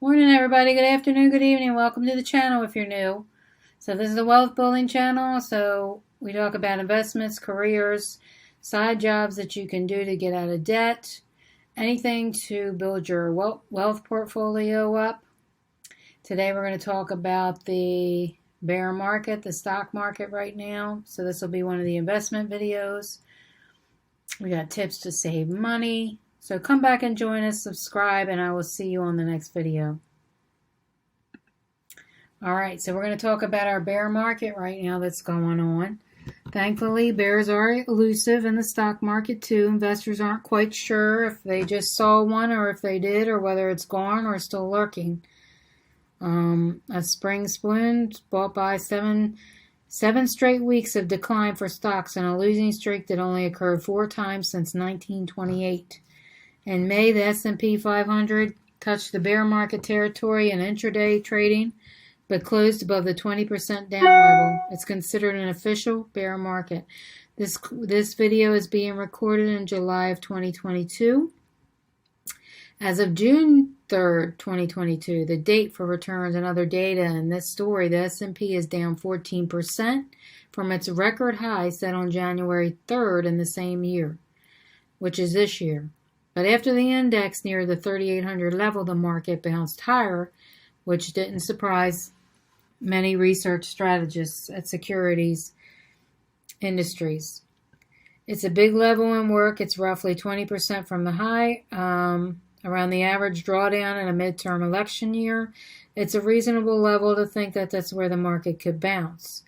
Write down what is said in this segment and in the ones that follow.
Morning, everybody. Good afternoon, good evening. Welcome to the channel if you're new. So this is a wealth building channel. So we talk about investments, careers, side jobs that you can do to get out of debt, anything to build your wealth portfolio up. Today we're going to talk about the bear market, the stock market right now. So this will be one of the investment videos. We got tips to save money. So come back and join us, subscribe, and I will see you on the next video. All right, so we're going to talk about our bear market right now that's going on. Thankfully, bears are elusive in the stock market too. Investors aren't quite sure if they just saw one or if they did or whether it's gone or still lurking. A spring spoon bought by seven straight weeks of decline for stocks and a losing streak that only occurred 4 times since 1928. In May, the S&P 500 touched the bear market territory in intraday trading, but closed above the 20% down level. It's considered an official bear market. This video is being recorded in July of 2022. As of June 3rd, 2022, the date for returns and other data in this story, the S&P is down 14% from its record high set on January 3rd in the same year, which is this year. But after the index near the 3,800 level, the market bounced higher, which didn't surprise many research strategists at securities industries. It's a big level in work. It's roughly 20% from the high, around the average drawdown in a midterm election year. It's a reasonable level to think that that's where the market could bounce.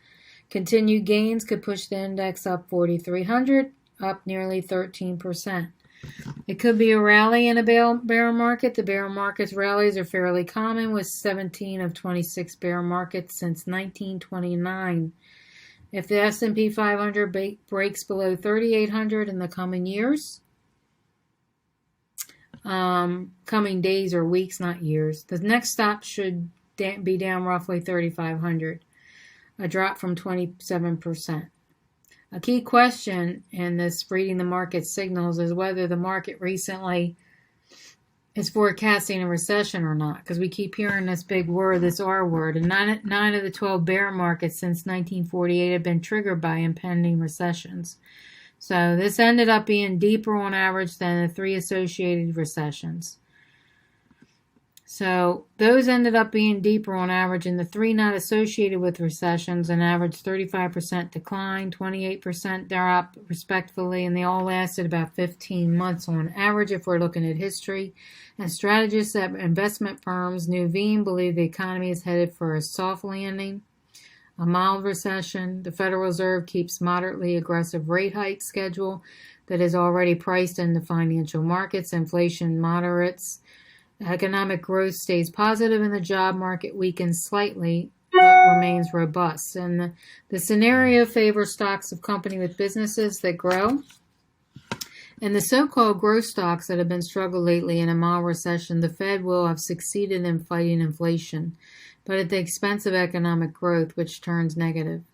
Continued gains could push the index up 4,300, up nearly 13%. It could be a rally in a bear market. The bear market's rallies are fairly common, with 17 of 26 bear markets since 1929. If the S&P 500 breaks below 3,800 in the coming years, coming days or weeks, not years, the next stop should be down roughly 3,500, a drop from 27%. A key question in this reading the market signals is whether the market recently is forecasting a recession or not, because we keep hearing this big word, this R word, and 9 of the 12 bear markets since 1948 have been triggered by impending recessions. So this ended up being deeper on average than the 3 associated recessions. So those ended up being deeper on average, and the 3 not associated with recessions, an average 35% decline, 28% drop respectively, and they all lasted about 15 months on average if we're looking at history. And strategists at investment firms Nuveen believe the economy is headed for a soft landing, a mild recession. The Federal Reserve keeps moderately aggressive rate hike schedule that is already priced in the financial markets. Inflation moderates. Economic growth stays positive and the job market weakens slightly but remains robust. And the scenario favors stocks of company with businesses that grow. And the so-called growth stocks that have been struggled lately in a mild recession, the Fed will have succeeded in fighting inflation, but at the expense of economic growth, which turns negative.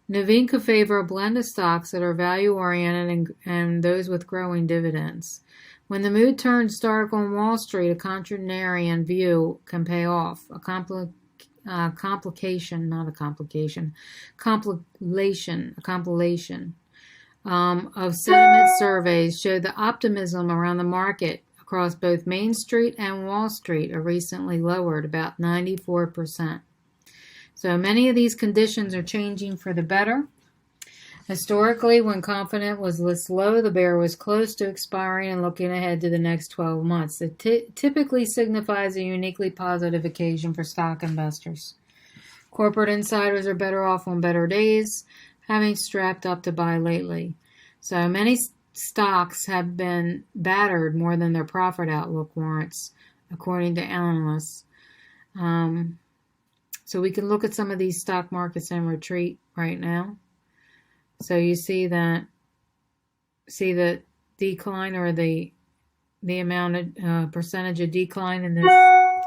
Nuveen could favor a blend of stocks that are value-oriented and those with growing dividends. When the mood turns dark on Wall Street, a contrarian view can pay off. A compilation of sentiment surveys showed the optimism around the market across both Main Street and Wall Street are recently lowered about 94%. So many of these conditions are changing for the better. Historically, when confidence was this low, the bear was close to expiring and looking ahead to the next 12 months. It typically signifies a uniquely positive occasion for stock investors. Corporate insiders are better off on better days, having strapped up to buy lately. So many stocks have been battered more than their profit outlook warrants, according to analysts. So we can look at some of these stock markets in retreat right now. So you see the decline or the amount of percentage of decline in this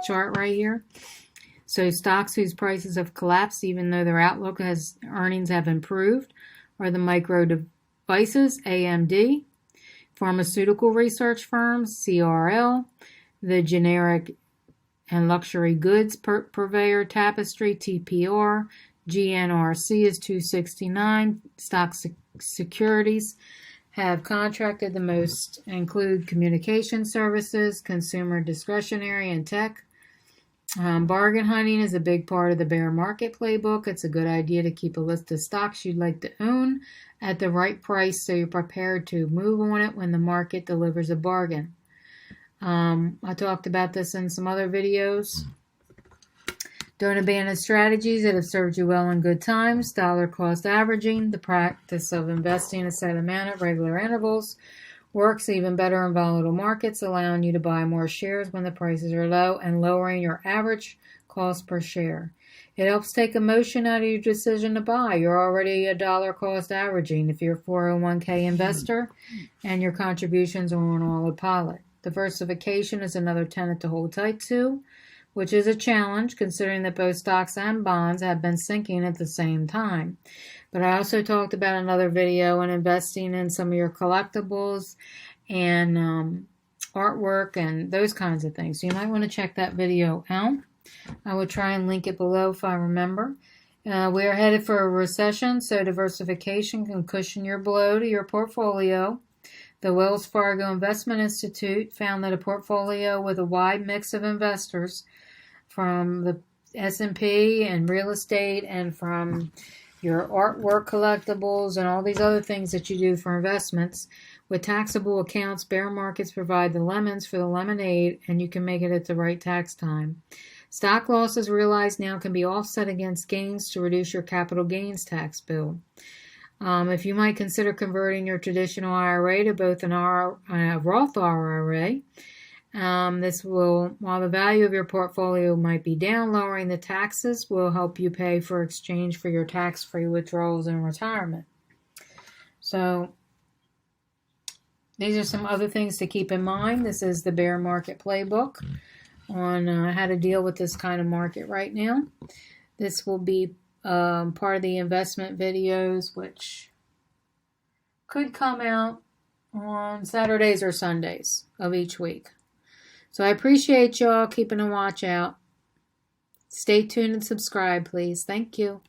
chart right here. So stocks whose prices have collapsed even though their outlook earnings have improved are the micro devices, AMD, pharmaceutical research firms, CRL, the generic and luxury goods purveyor Tapestry, TPR. GNRC is 269. Stock securities have contracted the most include communication services, consumer discretionary, and tech. Bargain hunting is a big part of the bear market playbook. It's a good idea to keep a list of stocks you'd like to own at the right price so you're prepared to move on it when the market delivers a bargain. I talked about this in some other videos. Don't abandon strategies that have served you well in good times. Dollar cost averaging, the practice of investing a set amount at regular intervals, works even better in volatile markets, allowing you to buy more shares when the prices are low and lowering your average cost per share. It helps take emotion out of your decision to buy. You're already a dollar cost averaging if you're a 401k investor and your contributions are on autopilot. Diversification is another tenet to hold tight to, which is a challenge considering that both stocks and bonds have been sinking at the same time. But I also talked about another video on investing in some of your collectibles and artwork and those kinds of things. So you might want to check that video out. I will try and link it below if I remember. We are headed for a recession, so diversification can cushion your blow to your portfolio. The Wells Fargo Investment Institute found that a portfolio with a wide mix of investors from the S&P and real estate and from your artwork collectibles and all these other things that you do for investments. With taxable accounts, bear markets provide the lemons for the lemonade, and you can make it at the right tax time. Stock losses realized now can be offset against gains to reduce your capital gains tax bill. If you might consider converting your traditional IRA to both a Roth IRA, this will, while the value of your portfolio might be down, lowering the taxes will help you pay for exchange for your tax-free withdrawals in retirement. So these are some other things to keep in mind. This is the bear market playbook on how to deal with this kind of market right now. This will be part of the investment videos, which could come out on Saturdays or Sundays of each week. So I appreciate y'all keeping a watch out. Stay tuned and subscribe, please. Thank you.